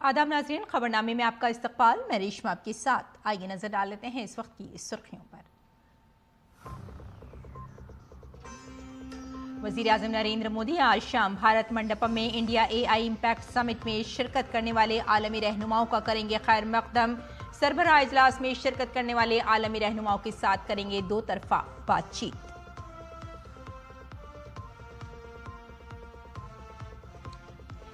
आदाब नाज़रीन, खबरनामे में आपका इस्तकबाल। मैं रेशमा आपके साथ। आइए नजर डाल लेते हैं इस वक्त की सुर्खियों पर। वज़ीर आज़म नरेंद्र मोदी आज शाम भारत मंडपम में इंडिया AI इम्पैक्ट समिट में शिरकत करने वाले आलमी रहनुमाओं का करेंगे खैर मकदम। सरबराह इजलास में शिरकत करने वाले आलमी रहनुमाओं के साथ करेंगे दो तरफा बातचीत।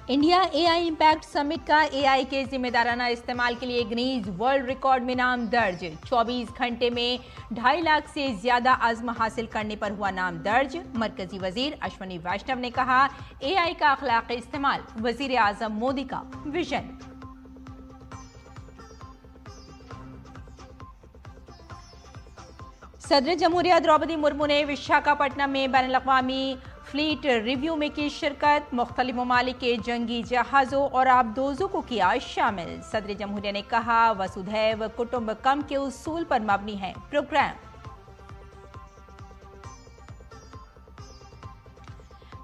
इंडिया AI इम्पैक्ट समिट का AI के जिम्मेदाराना इस्तेमाल के लिए गिनीज वर्ल्ड रिकॉर्ड में नाम दर्ज। 24 घंटे में 2.5 लाख से ज्यादा आज़म हासिल करने पर हुआ नाम दर्ज। मरकजी वजीर अश्विनी वैष्णव ने कहा, AI का अखलाकी इस्तेमाल वजीर आजम मोदी का विजन। सदर जमहूरिया द्रौपदी मुर्मू ने विशाखापट्टनम में बैनुल-अक़वामी फ्लीट रिव्यू में की शिरकत। मुख्तलिफ ममालिक के जंगी जहाजों और आबदोजों को किया शामिल। सदर जमहूरिया ने कहा, वसुधैव कुटुंबकम के उसूल पर मबनी है प्रोग्राम।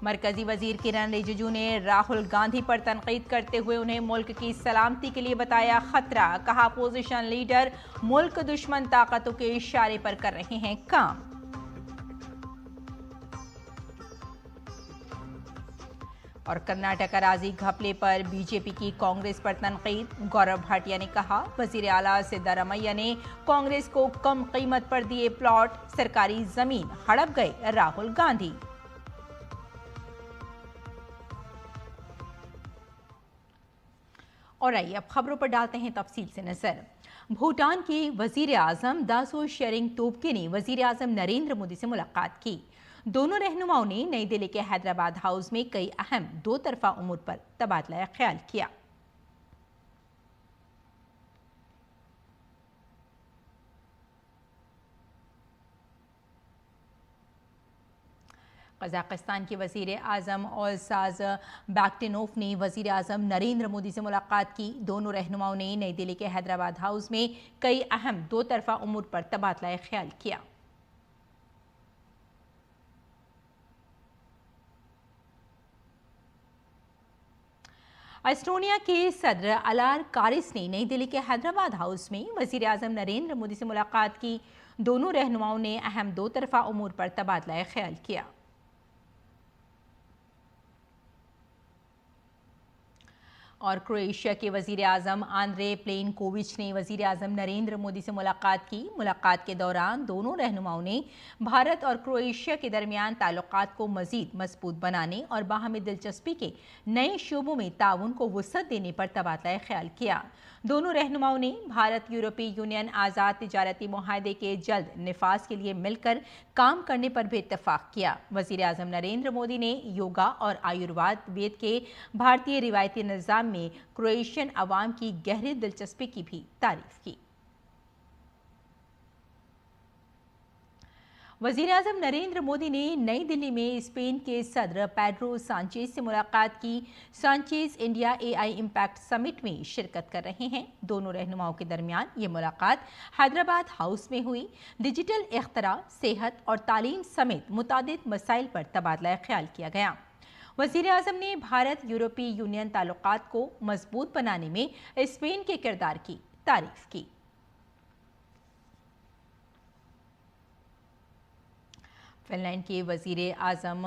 मरकजी वजीर किरण रिजिजू ने राहुल गांधी पर तनकीद करते हुए उन्हें मुल्क की सलामती के लिए बताया खतरा। कहा, अपोजिशन लीडर मुल्क दुश्मन ताकतों के इशारे पर कर रहे हैं काम। और कर्नाटक अराजी घपले पर बीजेपी की कांग्रेस पर तनकीद। गौरव भाटिया ने कहा, वजीर आला सिद्धारमैया ने कांग्रेस को कम कीमत पर दिए प्लॉट, सरकारी जमीन हड़प गए राहुल गांधी। और आइए अब खबरों पर डालते हैं तफसील से नजर। भूटान के वजीर आजम दासो शेरिंग तोब्गे ने वजीर आजम नरेंद्र मोदी से मुलाकात की। दोनों रहनुमाओं ने नई दिल्ली के हैदराबाद हाउस में कई अहम दो तरफा उमूर पर तबादला ख्याल किया। कजाकिस्तान के वजीर आजम ओलसाज बैक्टिनोफ ने वजीर आजम नरेंद्र मोदी से मुलाकात की। दोनों रहनुमाओं ने नई दिल्ली के हैदराबाद हाउस में कई अहम दो तरफा उमूर पर तबादला ख्याल किया। एस्टोनिया के सदर अलार कारिस ने नई दिल्ली के हैदराबाद हाउस में वजीर आजम नरेंद्र मोदी से मुलाकात की। दोनों रहनुमाओं ने अहम दो तरफा उमूर पर तबादला ख्याल किया। और क्रोएशिया के वजीर आजम आंद्रे प्लेनकोविच ने वजीर आजम नरेंद्र मोदी से मुलाकात की। मुलाकात के दौरान दोनों रहनुमाओं ने भारत और क्रोएशिया के दरमियान ताल्लुकात को मजीद मजबूत बनाने और बाहमी दिलचस्पी के नए शोबों में ताउन को वुसअत देने पर तबादला ख्याल किया। दोनों रहनुमाओं ने भारत यूरोपीय यूनियन आज़ाद तिजारती मुआहदे के जल्द निफाज के लिए मिलकर काम करने पर भी इत्तफाक किया। वजीर आजम नरेंद्र मोदी ने योगा और आयुर्वेद के भारतीय रिवायती निज़ाम में क्रोएशियन अवाम की गहरी दिलचस्पी की भी तारीफ की। वजीर आजम नरेंद्र मोदी ने नई दिल्ली में स्पेन के सदर पेड्रो सांचेज से मुलाकात की। Sanchez India AI impact summit में शिरकत कर रहे हैं। दोनों रहनुमाओं के दरमियान ये मुलाकात हैदराबाद हाउस में हुई। डिजिटल इख्तरा, सेहत और तालीम समेत मुतादिद मसाइल पर तबादला ख्याल किया गया। वजीर आजम ने भारत यूरोपीय यूनियन ताल्लुकात को मजबूत बनाने में स्पेन के किरदार की तारीफ की। फिनलैंड के वजीर आजम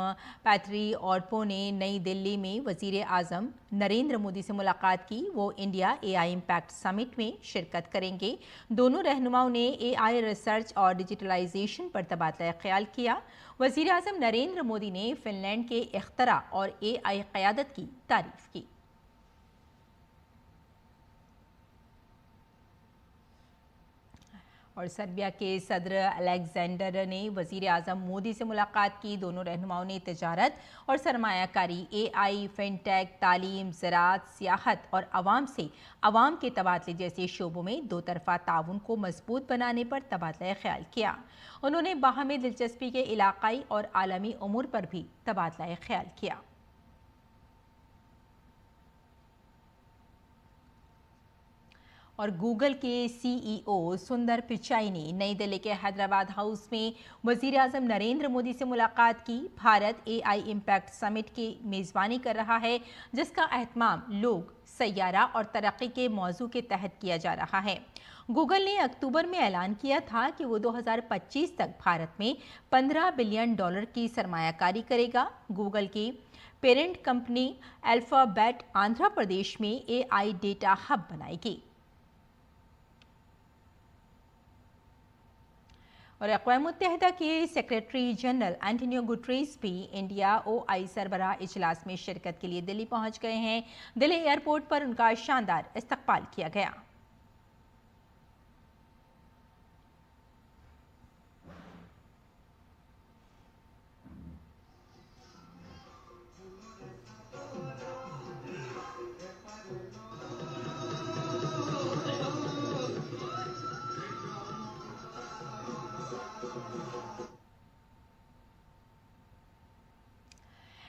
पैट्री ऑर्पो ने नई दिल्ली में वजीर आजम नरेंद्र मोदी से मुलाकात की। वो इंडिया AI इम्पैक्ट समिट में शिरकत करेंगे। दोनों रहनुमाओं ने AI रिसर्च और डिजिटलाइजेशन पर तबादला ख्याल किया। वजीर आजम नरेंद्र मोदी ने फिनलैंड के इख्तरा और AI क़यादत की तारीफ की। और सर्बिया के सदर अलेक्जेंडर ने वजीर आजम मोदी से मुलाकात की। दोनों रहनुमाओं ने तिजारत और सरमायाकारी, AI, फिनटेक, तालीम, ज़राअत, सियाहत और अवाम से अवाम के तबादले जैसे शोबों में दो तरफा ताउन को मजबूत बनाने पर तबादला ख्याल किया। उन्होंने बाहमी दिलचस्पी के इलाकाई और आलमी उमूर पर भी तबादला ख्याल किया। और गूगल के सीईओ सुंदर पिचाई ने नई दिल्ली के हैदराबाद हाउस में वजीर आजम नरेंद्र मोदी से मुलाकात की। भारत एआई इम्पैक्ट समिट की मेज़बानी कर रहा है, जिसका एहतमाम लोग, सैयारा और तरक्की के मौजू के तहत किया जा रहा है। गूगल ने अक्टूबर में ऐलान किया था कि वो 2025 तक भारत में $15 बिलियन की सरमायाकारी करेगा। गूगल की parent company alphabet Andhra Pradesh में एआई डेटा हब बनाएगी। और अक़वाम मुत्तहिदा के सेक्रेटरी जनरल एंटोनियो गुटरेस भी इंडिया ओआई सरबराह इजलास में शिरकत के लिए दिल्ली पहुंच गए हैं। दिल्ली एयरपोर्ट पर उनका शानदार इस्तकबाल किया गया।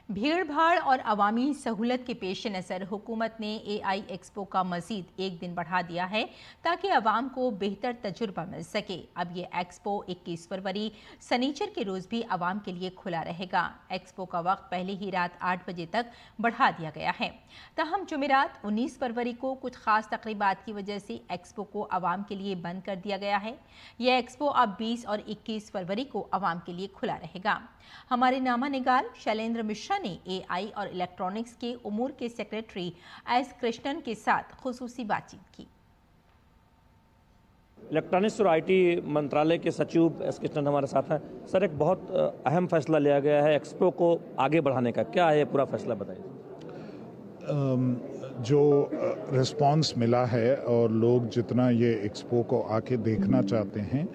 भीड़ भाड़ और अवामी सहूलत के पेश नज़र हुकूमत ने एआई एक्सपो का मज़ीद एक दिन बढ़ा दिया है ताकि अवाम को बेहतर तजुर्बा मिल सके। अब ये एक्सपो 21 फरवरी सनीचर के रोज़ भी अवाम के लिए खुला रहेगा। एक्सपो का वक्त पहले ही रात 8 बजे तक बढ़ा दिया गया है। ताहम जुमेरात 19 फरवरी को कुछ ख़ास तकरीबात की वजह से एक्सपो को अवाम के लिए बंद कर दिया गया है। यह एक्सपो अब 20 और 21 फरवरी को अवाम के लिए खुला रहेगा। हमारे नामा निगार शैलेंद्र मिश्रा ने एआई और इलेक्ट्रॉनिक्स के उमूर के सेक्रेटरी एस कृष्णन के साथ खुसूसी बातचीत की। इलेक्ट्रॉनिक्स और आईटी मंत्रालय के सचिव एस कृष्णन हमारे साथ हैं। सर, एक बहुत अहम फैसला लिया गया है एक्सपो को आगे बढ़ाने का, क्या है पूरा फैसला बताइए। जो रिस्पांस मिला है और लोग जितना ये एक्सपो को आके देखना चाहते हैं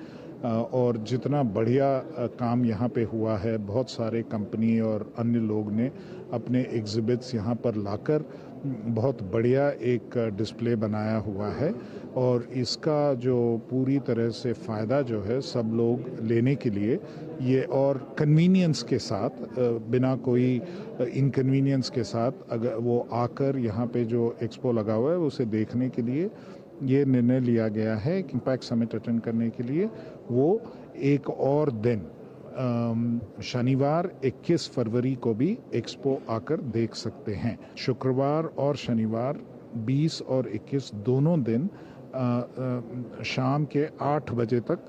और जितना बढ़िया काम यहाँ पे हुआ है, बहुत सारे कंपनी और अन्य लोग ने अपने एग्जिबिट्स यहाँ पर लाकर बहुत बढ़िया एक डिस्प्ले बनाया हुआ है और इसका जो पूरी तरह से फ़ायदा जो है सब लोग लेने के लिए ये और कन्वीनियंस के साथ, बिना कोई इनकन्वीनियंस के साथ अगर वो आकर यहाँ पे जो एक्सपो लगा हुआ है उसे देखने के लिए ये निर्णय लिया गया है कि इम्पैक्ट समिट अटेंड करने के लिए वो एक और दिन शनिवार 21 फरवरी को भी एक्सपो आकर देख सकते हैं। शुक्रवार और शनिवार 20 और 21 दोनों दिन शाम के 8 बजे तक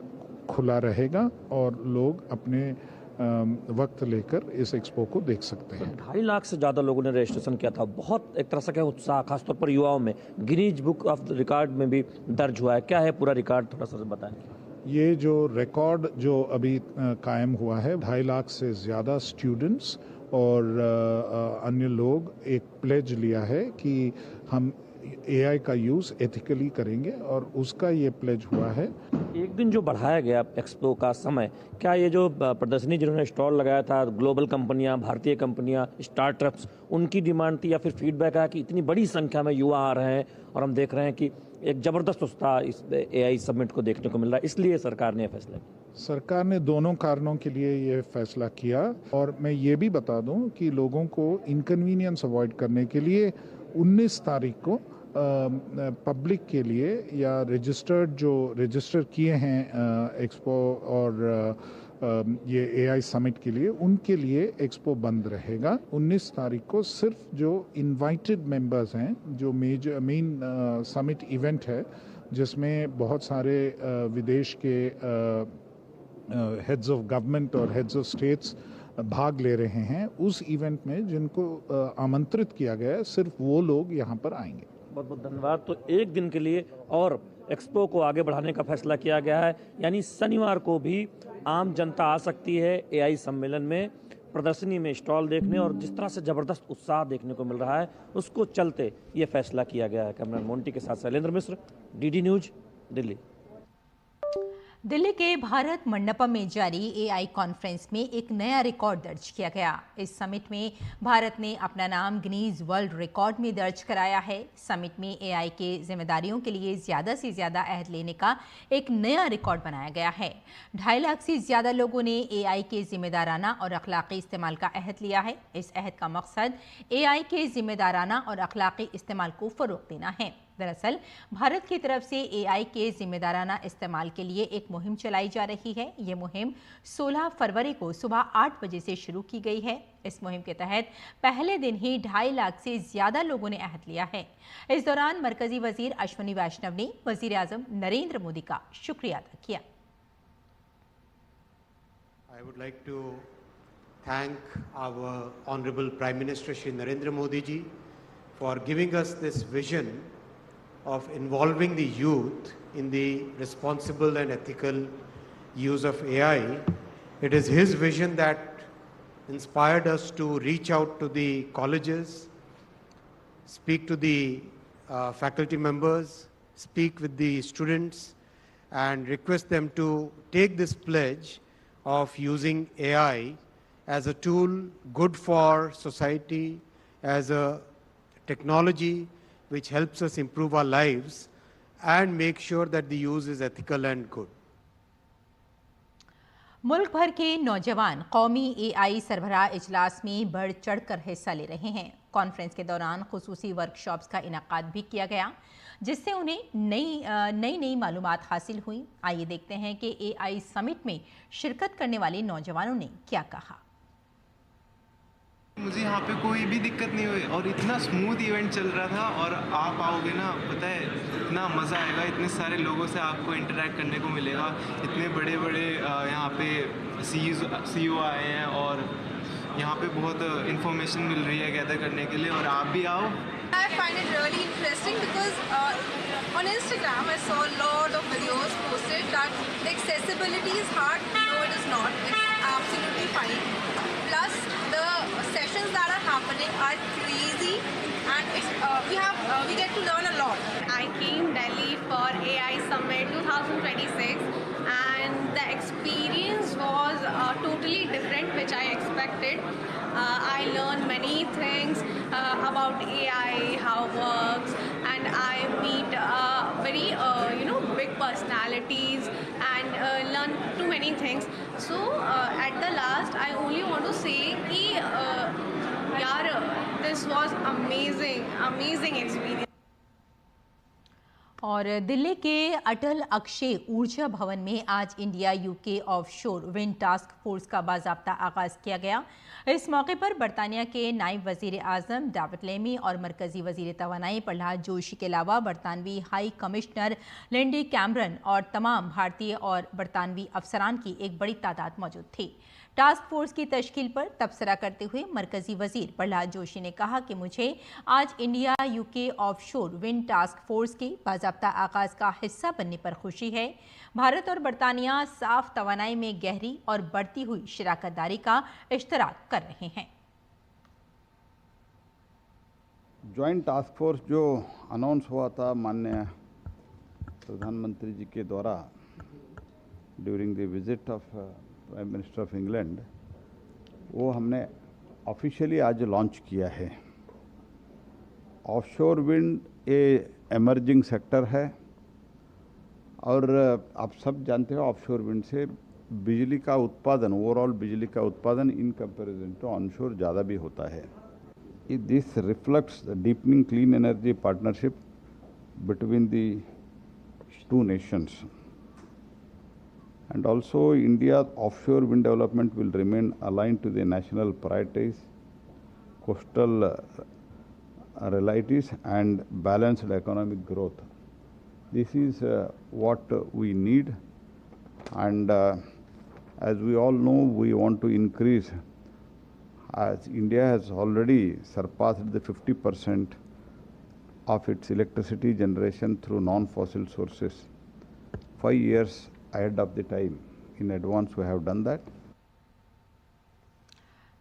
खुला रहेगा और लोग अपने वक्त लेकर इस एक्सपो को देख सकते हैं। 2.5 लाख से ज़्यादा लोगों ने रजिस्ट्रेशन किया था। बहुत एक तरह से क्या उत्साह, खासतौर पर युवाओं में, गिनीज बुक ऑफ रिकॉर्ड में भी दर्ज हुआ है। क्या है पूरा रिकॉर्ड, थोड़ा सा बताएं। ये जो रिकॉर्ड जो अभी कायम हुआ है, 2.5 लाख से ज़्यादा स्टूडेंट्स और अन्य लोग एक प्लेज लिया है कि हम एआई का यूज़ एथिकली करेंगे और उसका ये प्लेज हुआ है। एक दिन जो बढ़ाया गया एक्सपो का समय, क्या ये जो प्रदर्शनी जिन्होंने स्टॉल लगाया था, ग्लोबल कंपनियां, भारतीय कंपनियां, स्टार्टअप्स, उनकी डिमांड थी या फिर फीडबैक आया कि इतनी बड़ी संख्या में युवा आ रहे हैं और हम देख रहे हैं कि एक ज़बरदस्त उत्साह इस एआई समिट को देखने को मिल रहा है, इसलिए सरकार ने फैसला किया? सरकार ने दोनों कारणों के लिए ये फैसला किया और मैं ये भी बता दूं कि लोगों को इनकन्वीनियंस अवॉइड करने के लिए 19 तारीख को पब्लिक के लिए या रजिस्टर किए हैं एक्सपो और ये एआई समिट के लिए, उनके लिए एक्सपो बंद रहेगा। 19 तारीख को सिर्फ जो इनवाइटेड मेंबर्स हैं, जो मेन समिट इवेंट है जिसमें बहुत सारे विदेश के हेड्स ऑफ गवर्नमेंट और हेड्स ऑफ स्टेट्स भाग ले रहे हैं, उस इवेंट में जिनको आमंत्रित किया गया है सिर्फ वो लोग यहाँ पर आएंगे। बहुत बहुत धन्यवाद। तो एक दिन के लिए और एक्सपो को आगे बढ़ाने का फैसला किया गया है, यानी शनिवार को भी आम जनता आ सकती है एआई सम्मेलन में, प्रदर्शनी में स्टॉल देखने, और जिस तरह से ज़बरदस्त उत्साह देखने को मिल रहा है उसको चलते ये फैसला किया गया है। कैमरामैन मोंटी के साथ शैलेंद्र मिश्र, डीडी न्यूज, दिल्ली। दिल्ली के भारत मंडपम में जारी एआई कॉन्फ्रेंस में एक नया रिकॉर्ड दर्ज किया गया। इस समिट में भारत ने अपना नाम गिनीज वर्ल्ड रिकॉर्ड में दर्ज कराया है। समिट में एआई के जिम्मेदारियों के लिए ज़्यादा से ज़्यादा अहद लेने का एक नया रिकॉर्ड बनाया गया है। 2.5 लाख से ज़्यादा लोगों ने एआई के जिम्मेदाराना और अखलाकी इस्तेमाल का अहद लिया है। इस अहद का मकसद एआई के जिम्मेदाराना और अखलाकी इस्तेमाल को फ़रोग़ देना है। दरअसल भारत की तरफ से एआई के जिम्मेदाराना इस्तेमाल के लिए एक मुहिम चलाई जा रही है। ये मुहिम 16 फरवरी को सुबह 8 बजे से शुरू की गई है। इस मुहिम के तहत पहले दिन ही 2.5 लाख से ज्यादा लोगों ने अहद लिया है। इस दौरान मरकजी वजीर अश्विनी वैष्णव ने वजीर आजम नरेंद्र मोदी का शुक्रिया अदा किया। I would like to thank our Honorable Prime Minister Shri Narendra Modi ji for giving us this vision of involving the youth in the responsible and ethical use of AI. It is his vision that inspired us to reach out to the colleges, speak to the faculty members, speak with the students and request them to take this pledge of using AI as a tool good for society, as a technology which helps us improve our lives and make sure that the use is ethical and good. मुल्क भर के नौजवान कौमी AI सरबराह इजलास में बढ़ चढ़कर हिस्सा ले रहे हैं। कॉन्फ्रेंस के दौरान खुसूसी वर्कशॉप्स का इनाकाद भी किया गया, जिससे उन्हें नई मालूमात हासिल हुई। आइए देखते हैं कि एआई समिट में शिरकत करने वाले नौजवानों ने क्या कहा। मुझे यहाँ पे कोई भी दिक्कत नहीं हुई और इतना स्मूथ इवेंट चल रहा था। और आप आओगे ना, पता है इतना मज़ा आएगा, इतने सारे लोगों से आपको इंटरेक्ट करने को मिलेगा। इतने बड़े बड़े यहाँ पे सीईओ आए हैं और यहाँ पे बहुत इंफॉर्मेशन मिल रही है गैदर करने के लिए, और आप भी आओ। I find it really interesting because on Instagram I saw a lot of videos posted that the accessibility is hard. No, it is not. It's absolutely fine. Plus the sessions that are happening are crazy, and we get to learn a lot. I came Delhi for AI Summit 2026 and the experience was totally different, which I expected. I learned many things about AI, how it works, and I meet very big personalities and learn too many things. So at the last I only want to say yaar, this was amazing experience. और दिल्ली के अटल अक्षय ऊर्जा भवन में आज India UK offshore wind task force का बाज़ाब्ता आगाज़ किया गया। इस मौके पर बरतानिया के नायब वज़ीर आज़म डेविड लेमी और मरकज़ी वज़ीर तवानाई प्रहलाद जोशी के अलावा बरतानवी हाई कमिश्नर लिंडी कैमरन और तमाम भारतीय और बरतानवी अफसरान की एक बड़ी तादाद मौजूद थी। टास्क फोर्स की तश्कील पर तबसरा करते हुए मरकजी वजीर प्रहलाद जोशी ने कहा कि मुझे आज India UK offshore wind task force के बाज़ाब्ता आगाज़ का हिस्सा बनने पर खुशी है। भारत और बरतानिया साफ तवानाई में गहरी और बढ़ती हुई शराकतदारी का इश्तराक कर रहे हैं। जॉइंट टास्क फोर्स जो अनाउंस हुआ था माननीय प्रधानमंत्री जी के द्वारा during the visit of prime minister of England, वो हमने ऑफिशियली आज लॉन्च किया है। ऑफशोर विंड ए एमर्जिंग सेक्टर है और आप सब जानते हो ऑफशोर विंड से बिजली का उत्पादन, ओवरऑल बिजली का उत्पादन इन कंपैरिजन टू ऑनशोर ज़्यादा भी होता है। This reflects the deepening clean energy partnership between the two nations. And also India's offshore wind development will remain aligned to the national priorities, coastal realities and balanced economic growth. This is what we need, and as we all know, we want to increase, as India has already surpassed the 50% of its electricity generation through non-fossil sources. 5 years ahead of the time. In advance we have done that.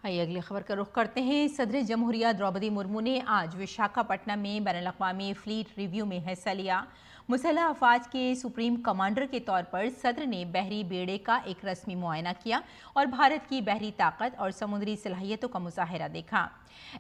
आइए अगली खबर का रुख करते हैं। सदर जमहूरिया द्रौपदी मुर्मू ने आज विशाखापट्टनम में बैनुल-अक़वामी फ्लीट रिव्यू में हिस्सा लिया। मुसल्ह अफवाज के सुप्रीम कमांडर के तौर पर सदर ने बहरी बेड़े का एक रस्मी मुआयना किया और भारत की बहरी ताकत और समुद्री सलाहियतों का मुजाहिरा देखा।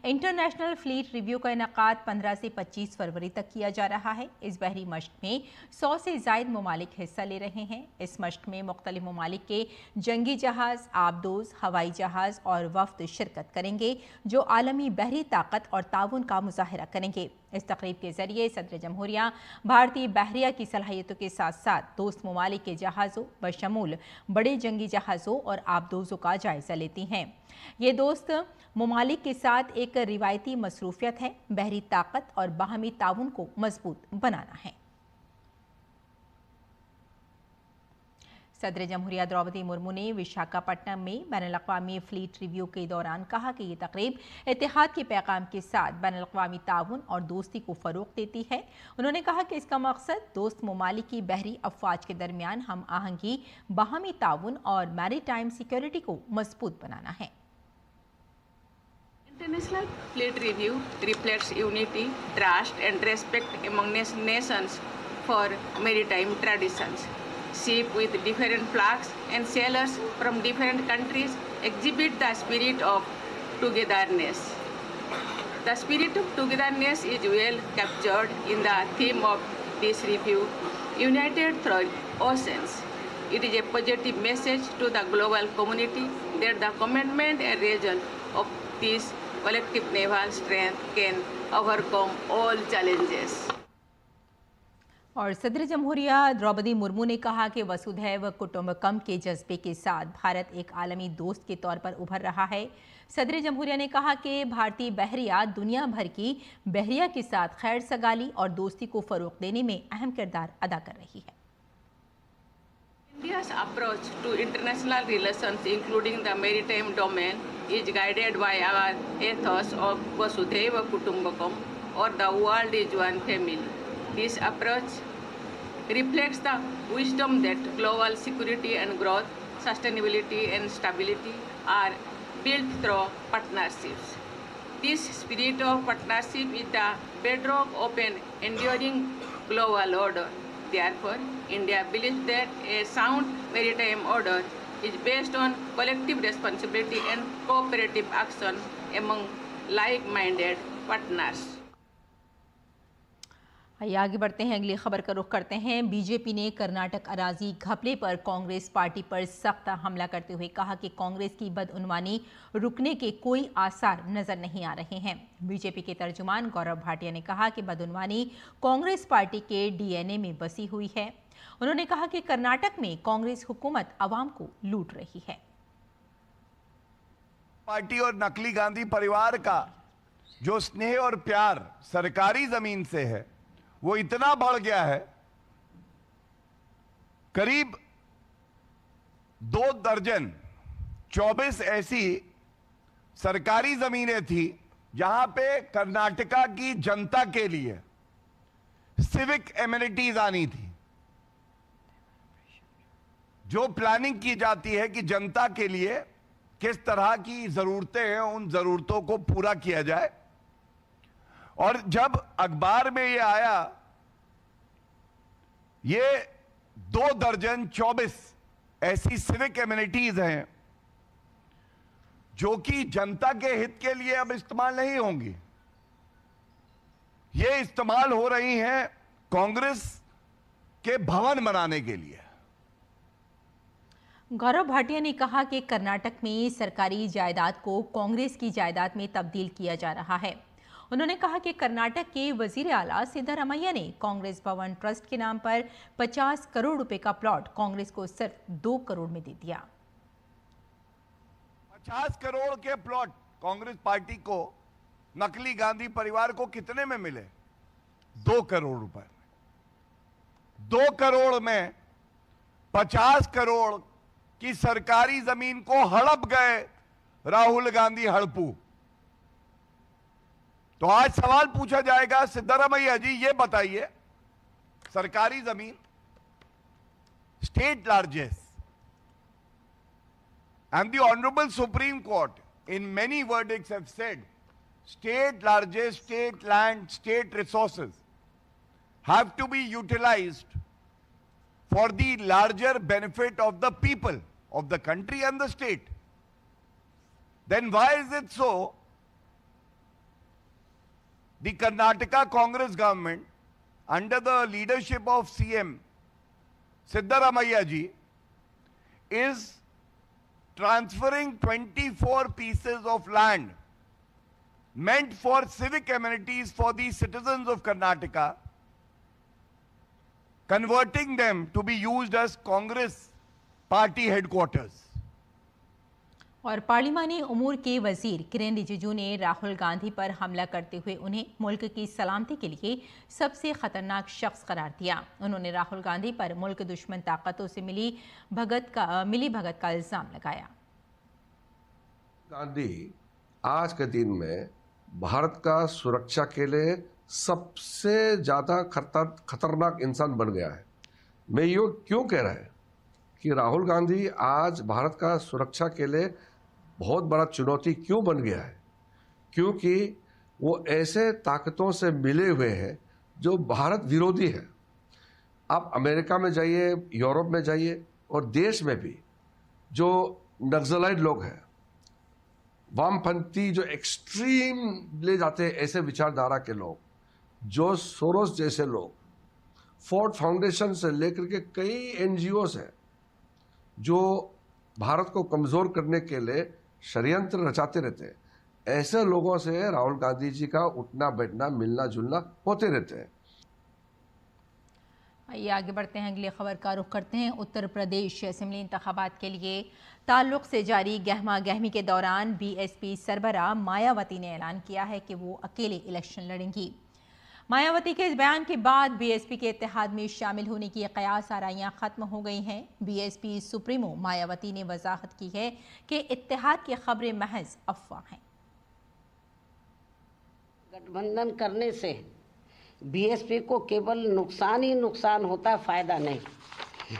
इंटरनेशनल फ्लीट रिव्यू का इनेकाद 15 से 25 फरवरी तक किया जा रहा है। इस बहरी मश्क में 100 से ज़ायद ममालिक हिस्सा ले रहे हैं। इस मश्क में मुख्तलिफ ममालिक के जंगी जहाज़, आबदोज, हवाई जहाज़ और वफ्द शिरकत करेंगे जो आलमी बहरी ताकत और ताउन का मुजाहरा करेंगे। इस तकरीब के जरिए सदर जमहूरिया भारतीय बहरिया की सलाहियतों के साथ साथ दोस्त ममालिक के जहाज़ों बशमूल बड़े जंगी जहाज़ों और आबदोज़ों का जायज़ा लेती हैं। ये दोस्त ममालिक के साथ एक रिवायती मसरूफियत है। बहरी ताकत और बाहमी ताउन को मजबूत बनाना है। सदर जमहूरिया द्रौपदी मुर्मू ने विशाखापट्टनम में बैनुल-अक़वामी फ्लीट रिव्यू के दौरान कहा कि ये तकरीब इत्तेहाद के पैगाम के साथ बैनुल-अक़वामी ताउन और दोस्ती को फ़रोग़ देती है। उन्होंने कहा कि इसका मकसद दोस्त ममालिक की बहरी अफ़वाज के दरमियान हम आहंगी, बाहमी ताउन और मैरीटाइम सिक्योरिटी को मजबूत बनाना है। International Fleet Review reflects unity, trust and respect among nations for maritime traditions. Ships with different flags and sailors from different countries exhibit the spirit of togetherness. The spirit of togetherness is well captured in the theme of this review, United Through Oceans. It is a positive message to the global community that the commitment and result of this collective naval strength can overcome all challenges. और सदर जमहूरिया द्रौपदी मुर्मू ने कहा कि वसुधैव कुटुंबकम के जज्बे के साथ भारत एक आलमी दोस्त के तौर पर उभर रहा है। सदर जमहूरिया ने कहा कि भारतीय बहरिया दुनिया भर की बहरिया के साथ खैर सगाली और दोस्ती को फ़रोग़ देने में अहम किरदार अदा कर रही है। India's approach to international relations, including the maritime domain, is guided by our ethos of Vasudhaiva Kutumbakam, or the world is one family. This approach reflects the wisdom that global security and growth, sustainability and stability are built through partnerships. This spirit of partnership is the bedrock of an enduring global order. Therefore, India believes that a sound maritime order is based on collective responsibility and cooperative action among like-minded partners. आइए आगे बढ़ते हैं, अगली खबर का रुख करते हैं। बीजेपी ने कर्नाटक अराजी घपले पर कांग्रेस पार्टी पर सख्त हमला करते हुए कहा कि कांग्रेस की बदउनवानी रुकने के कोई आसार नजर नहीं आ रहे हैं। बीजेपी के तर्जुमान गौरव भाटिया ने कहा कि बदउनवानी कांग्रेस पार्टी के डीएनए में बसी हुई है। उन्होंने कहा कि कर्नाटक में कांग्रेस हुकूमत अवाम को लूट रही है। पार्टी और नकली गांधी परिवार का जो स्नेह और प्यार सरकारी जमीन से है वो इतना बढ़ गया है, करीब 2 दर्जन 24 ऐसी सरकारी जमीनें थी जहां पे कर्नाटका की जनता के लिए सिविक एमिनिटीज आनी थी। जो प्लानिंग की जाती है कि जनता के लिए किस तरह की जरूरतें हैं, उन जरूरतों को पूरा किया जाए। और जब अखबार में ये आया, ये 2 दर्जन 24 ऐसी सिविक एमिनिटीज हैं जो कि जनता के हित के लिए अब इस्तेमाल नहीं होंगी, ये इस्तेमाल हो रही हैं कांग्रेस के भवन बनाने के लिए। गौरव भाटिया ने कहा कि कर्नाटक में सरकारी जायदाद को कांग्रेस की जायदाद में तब्दील किया जा रहा है। उन्होंने कहा कि कर्नाटक के वजीर आला सिद्धरामैया ने कांग्रेस भवन ट्रस्ट के नाम पर 50 करोड़ रुपए का प्लॉट कांग्रेस को सिर्फ 2 करोड़ में दे दिया। 50 करोड़ के प्लॉट कांग्रेस पार्टी को, नकली गांधी परिवार को कितने में मिले? 2 करोड़ रुपए में। 2 करोड़ में 50 करोड़ की सरकारी जमीन को हड़प गए राहुल गांधी हड़पू। तो आज सवाल पूछा जाएगा, सिद्धरामैया जी ये बताइए, सरकारी जमीन state largest, and the Honorable Supreme Court in many verdicts have said state largest, state land, state resources have to be utilized for the larger benefit of the people of the country and the state. Then why is it so the Karnataka Congress government, under the leadership of CM Siddaramaiah ji, is transferring 24 pieces of land meant for civic amenities for the citizens of Karnataka, converting them to be used as Congress party headquarters. और पार्लिमानी उमूर के वजीर किरेन रिजिजू ने राहुल गांधी पर हमला करते हुए उन्हें मुल्क की सलामती के लिए सबसे खतरनाक शख्स करार दिया। उन्होंने राहुल गांधी पर मुल्क दुश्मन ताकतों से मिली भगत का इल्जाम लगाया। गांधी आज के दिन में भारत का सुरक्षा के लिए सबसे ज्यादा खतरनाक इंसान बन गया है। मैं ये क्यों कह रहा है कि राहुल गांधी आज भारत का सुरक्षा के लिए बहुत बड़ा चुनौती क्यों बन गया है? क्योंकि वो ऐसे ताकतों से मिले हुए हैं जो भारत विरोधी है। आप अमेरिका में जाइए, यूरोप में जाइए और देश में भी जो नक्सलाइट लोग हैं, वामपंथी जो एक्सट्रीम ले जाते हैं, ऐसे विचारधारा के लोग, जो सोरोस जैसे लोग, फोर्ड फाउंडेशन से लेकर के कई एनजीओस हैं जो भारत को कमजोर करने के लिए षड्यंत्र रचाते रहते हैं। ऐसे लोगों से राहुल गांधी जी का उठना बैठना, मिलना जुलना होते रहते हैं। आइए आगे बढ़ते हैं, अगली खबर का रुख करते हैं। उत्तर प्रदेश असेंबली इंतखाबात के लिए ताल्लुक से जारी गहमा गहमी के दौरान बीएसपी सरबराह मायावती ने ऐलान किया है कि वो अकेले इलेक्शन लड़ेंगी। मायावती के इस बयान के बाद बीएसपी के इत्तेहाद में शामिल होने की कयास आराइयां खत्म हो गई हैं। बीएसपी सुप्रीमो मायावती ने वजाहत की है कि इत्तेहाद की खबरें महज अफवाह हैं। गठबंधन करने से बीएसपी को केवल नुकसान ही नुकसान होता है, फायदा नहीं।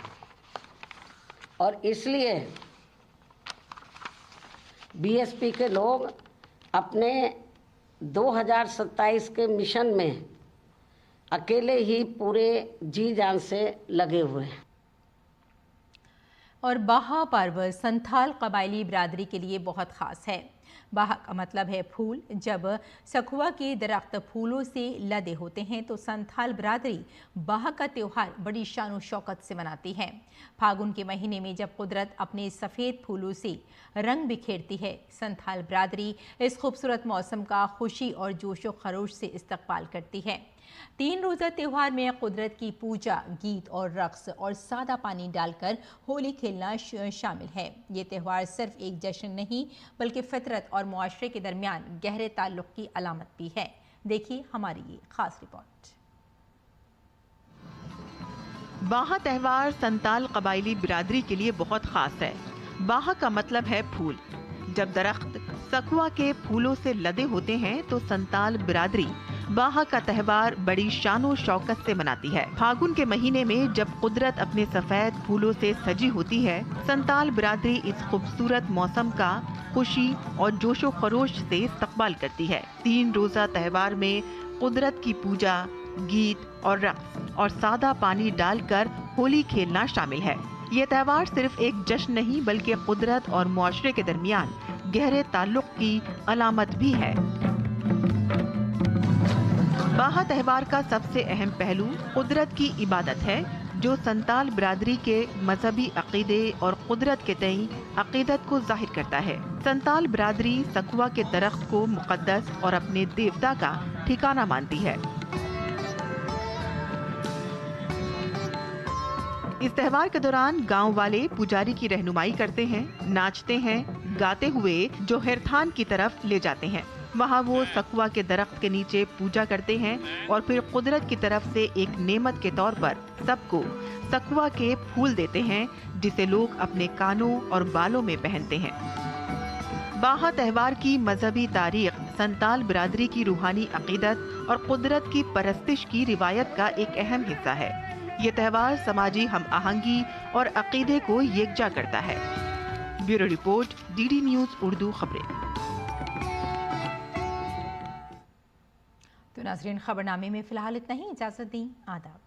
और इसलिए बीएसपी के लोग अपने 2027 के मिशन में अकेले ही पूरे जी जान से लगे हुए हैं। और बाहा पर्व संथाल कबायली बिरादरी के लिए बहुत ख़ास है। बाहा का मतलब है फूल। जब सखुआ के दरख्त फूलों से लदे होते हैं तो संथाल बिरादरी बाहा का त्यौहार बड़ी शान शौकत से मनाती है। फागुन के महीने में जब कुदरत अपने सफ़ेद फूलों से रंग बिखेरती है, संथाल बिरादरी इस खूबसूरत मौसम का खुशी और जोशो खरोश से इस्तकबाल करती है। 3 रोज़ा त्यौहार में कुदरत की पूजा, गीत और रक्स और सादा पानी डालकर होली खेलना शामिल है। ये त्यौहार सिर्फ एक जश्न नहीं बल्कि फितरत और मुआशरे के दरमियान गहरे ताल्लुक़ की अलामत भी है। देखिए हमारी ये खास रिपोर्ट। बाहा त्यौहार संताल कबायली बिरादरी के लिए बहुत खास है। बाहा का मतलब है फूल। जब दरख्त सखुआ के फूलों से लदे होते हैं तो संताल बिरादरी बाहा का त्यौहार बड़ी शानो शौकत से मनाती है। फागुन के महीने में जब कुदरत अपने सफेद फूलों से सजी होती है, संताल बिरादरी इस खूबसूरत मौसम का खुशी और जोशो खरोश से इस्तकबाल करती है। 3 रोजा त्यौहार में कुदरत की पूजा, गीत और रक्स और सादा पानी डालकर होली खेलना शामिल है। ये त्यौहार सिर्फ एक जश्न नहीं बल्कि कुदरत और मुआशरे के दरमियान गहरे ताल्लुक की अलामत भी है। बाहा त्यौहार का सबसे अहम पहलू कुदरत की इबादत है, जो संताल बिरादरी के मजहबी अकीदे और कुदरत के तई अकीदत को जाहिर करता है। संताल बिरादरी सखुआ के दरख्त को मुकद्दस और अपने देवता का ठिकाना मानती है। इस त्यौहार के दौरान गांव वाले पुजारी की रहनुमाई करते हैं, नाचते हैं, गाते हुए जोहरथान की तरफ ले जाते हैं। वहाँ वो सखुआ के दरख्त के नीचे पूजा करते हैं और फिर कुदरत की तरफ से एक नेमत के तौर पर सबको सखुआ के फूल देते हैं, जिसे लोग अपने कानों और बालों में पहनते हैं। बाहा त्यौहार की मजहबी तारीख संताल बिरादरी की रूहानी अकीदत और कुदरत की परस्तिश की रिवायत का एक अहम हिस्सा है। ये त्यौहार समाजी हम आहंगी और अकीदे को यकजा करता है। Bureau report, DD news Urdu खबरें। तो नाज़रीन, खबरनामे में फिलहाल इतना ही। इजाज़त दी, आदाब।